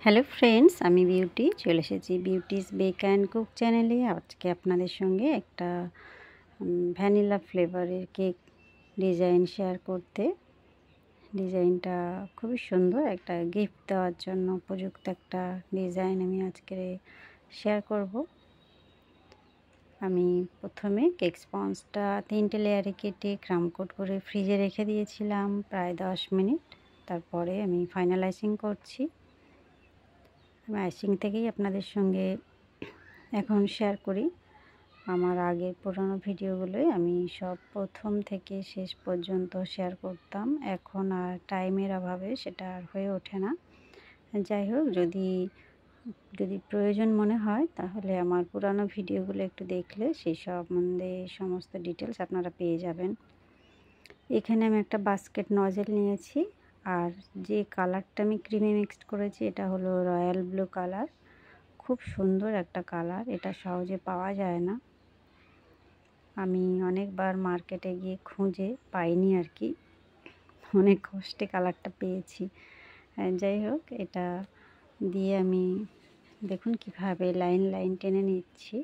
Hello friends, আমি beauty চলে এসেছি বিউটিস বেক অ্যান্ড কুক চ্যানেলে। আজকে আপনাদের সঙ্গে একটা ভ্যানিলা ফ্লেভারের কেক ডিজাইন শেয়ার করতে। ডিজাইনটা খুবই সুন্দর, একটা গিফট দেওয়ার জন্য উপযুক্ত একটা ডিজাইন আমি আজকে শেয়ার করব। আমি প্রথমে কেক স্পঞ্জটা 3টে লেয়ারে কেটে ক্রাম কোট করে ফ্রিজে রেখে দিয়েছিলাম প্রায় 10 মিনিট। তারপরে আমি ফাইনালাইজিং করছি। আমি আইসিং থেকেই আপনাদের সঙ্গে এখন শেয়ার করি। আমার আগের পুরনো ভিডিওগুলোই আমি সব প্রথম থেকে শেষ পর্যন্ত শেয়ার করতাম। এখন আর টাইমের অভাবে সেটা আর হয়ে ওঠে না। যাই হোক, যদি প্রয়োজন মনে হয় তাহলে আমার পুরানো ভিডিওগুলো একটু দেখলে সেই সম্বন্ধে সমস্ত ডিটেলস আপনারা পেয়ে যাবেন। এখানে আমি একটা বাস্কেট নজেল নিয়েছি, আর যে কালারটা আমি ক্রিমে মিক্সড করেছি এটা হলো রয়্যাল ব্লু কালার। খুব সুন্দর একটা কালার, এটা সহজে পাওয়া যায় না। আমি অনেকবার মার্কেটে গিয়ে খুঁজে পাইনি আর কি, অনেক কষ্টে কালারটা পেয়েছি। যাই হোক, এটা দিয়ে আমি দেখুন কিভাবে লাইন লাইন টেনে নিচ্ছি,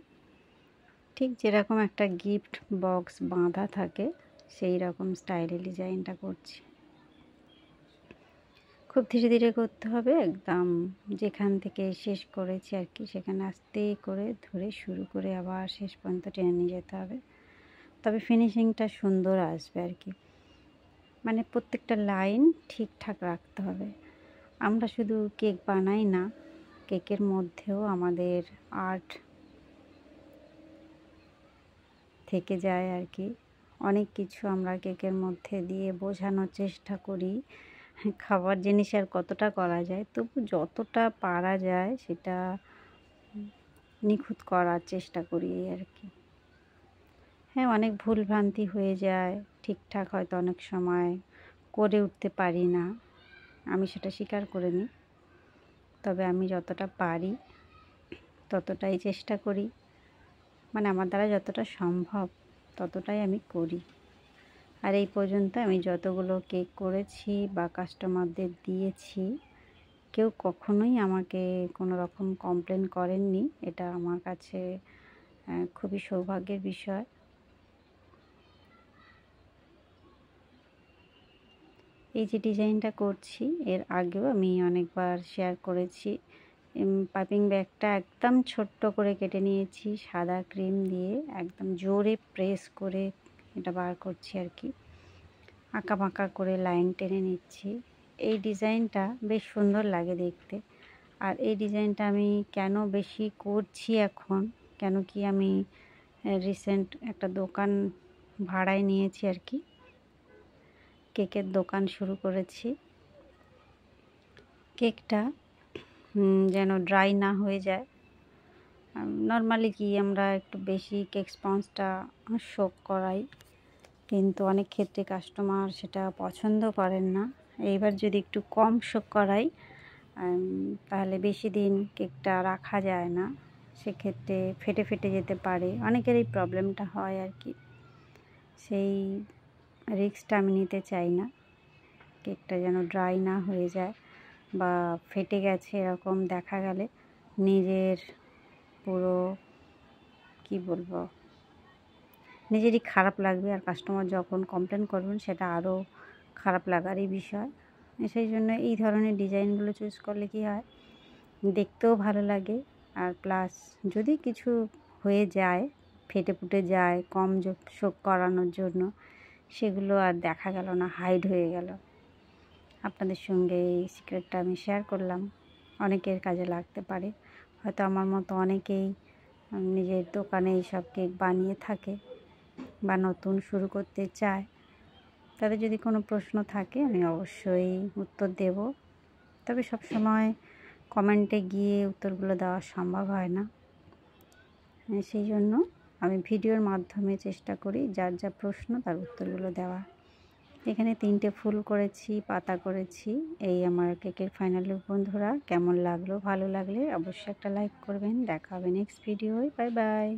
ঠিক যেরকম একটা গিফট বক্স বাঁধা থাকে সেই রকম স্টাইলে ডিজাইনটা করছি। খুব ধীরে ধীরে করতে হবে, একদম যেখান থেকে শেষ করেছি আর কি সেখানে আস্তে করে ধরে শুরু করে আবার শেষ পর্যন্ত টেনে নিয়ে যেতে হবে, তবে ফিনিশিংটা সুন্দর আসবে আর কি। মানে প্রত্যেকটা লাইন ঠিকঠাক রাখতে হবে। আমরা শুধু কেক বানাই না, কেকের মধ্যেও আমাদের আর্ট থেকে যায় আর কি। অনেক কিছু আমরা কেকের মধ্যে দিয়ে বোঝানোর চেষ্টা করি। খাবার জিনিস আর কতটা করা যায়, তবু যতটা পারা যায় সেটা নিখুঁত করার চেষ্টা করি আর কি। হ্যাঁ, অনেক ভুলভ্রান্তি হয়ে যায়, ঠিকঠাক হয়তো অনেক সময় করে উঠতে পারি না, আমি সেটা স্বীকার করে নিই। তবে আমি যতটা পারি ততটাই চেষ্টা করি, মানে আমার দ্বারা যতটা সম্ভব ততটাই আমি করি। আর এই পর্যন্ত আমি যতগুলো কেক করেছি বা কাস্টমারদের দিয়েছি, কেউ কখনোই আমাকে কোনো রকম কমপ্লেন করেননি। এটা আমার কাছে খুবই সৌভাগ্যের বিষয়। এই যে ডিজাইনটা করছি, এর আগেও আমি অনেকবার শেয়ার করেছি। পাইপিং ব্যাগটা একদম ছোট্ট করে কেটে নিয়েছি সাদা ক্রিম দিয়ে, একদম জোরে প্রেস করে এটা বার করছি আর কি। আঁকা বাঁকা করে লাইন টেনে নিচ্ছি। এই ডিজাইনটা বেশ সুন্দর লাগে দেখতে। আর এই ডিজাইনটা আমি কেন বেশি করছি এখন, কেন কি আমি রিসেন্ট একটা দোকান ভাড়ায় নিয়েছি আর কি, কেকের দোকান শুরু করেছি। কেকটা যেন ড্রাই না হয়ে যায়। নর্মালি কি আমরা একটু বেশি কেক স্পঞ্জটা সোক করাই, কিন্তু অনেক ক্ষেত্রে কাস্টমার সেটা পছন্দ করেন না। এইবার যদি একটু কম সোক করাই তাহলে বেশি দিন কেকটা রাখা যায় না, সেক্ষেত্রে ফেটে ফেটে যেতে পারে। অনেকের এই প্রবলেমটা হয় আর কি, সেই রিস্কটা আমি নিতে চাই না। কেকটা যেন ড্রাই না হয়ে যায় বা ফেটে গেছে এরকম দেখা গেলে নিজের পুরো কি বলবো, নিজেরই খারাপ লাগবে, আর কাস্টমার যখন কমপ্লেন করবেন সেটা আরও খারাপ লাগারই বিষয়। সেই জন্য এই ধরনের ডিজাইনগুলো চুজ করলে কি হয়, দেখতেও ভালো লাগে, আর প্লাস যদি কিছু হয়ে যায়, ফেটে ফুটে যায় কম শোক করানোর জন্য, সেগুলো আর দেখা গেল না, হাইড হয়ে গেল। আপনাদের সঙ্গে এই সিক্রেটটা আমি শেয়ার করলাম, অনেকের কাজে লাগতে পারে। হয়তো আমার মতো অনেকেই নিজের দোকানে এইসব কেক বানিয়ে থাকে বা নতুন শুরু করতে চায়। তাদের যদি কোনো প্রশ্ন থাকে আমি অবশ্যই উত্তর দেব, তবে সবসময় কমেন্টে গিয়ে উত্তরগুলো দেওয়া সম্ভব হয় না। সেই জন্য আমি ভিডিওর মাধ্যমে চেষ্টা করি যার যা প্রশ্ন তার উত্তরগুলো দেওয়া। এখানে 3টে ফুল করেছি, পাতা করেছি। এই আমার কেকের ফাইনাল লুক। বন্ধুরা, কেমন লাগলো? ভালো লাগলে অবশ্যই একটা লাইক করবেন। দেখা হবে নেক্সট ভিডিওয়। Bye bye.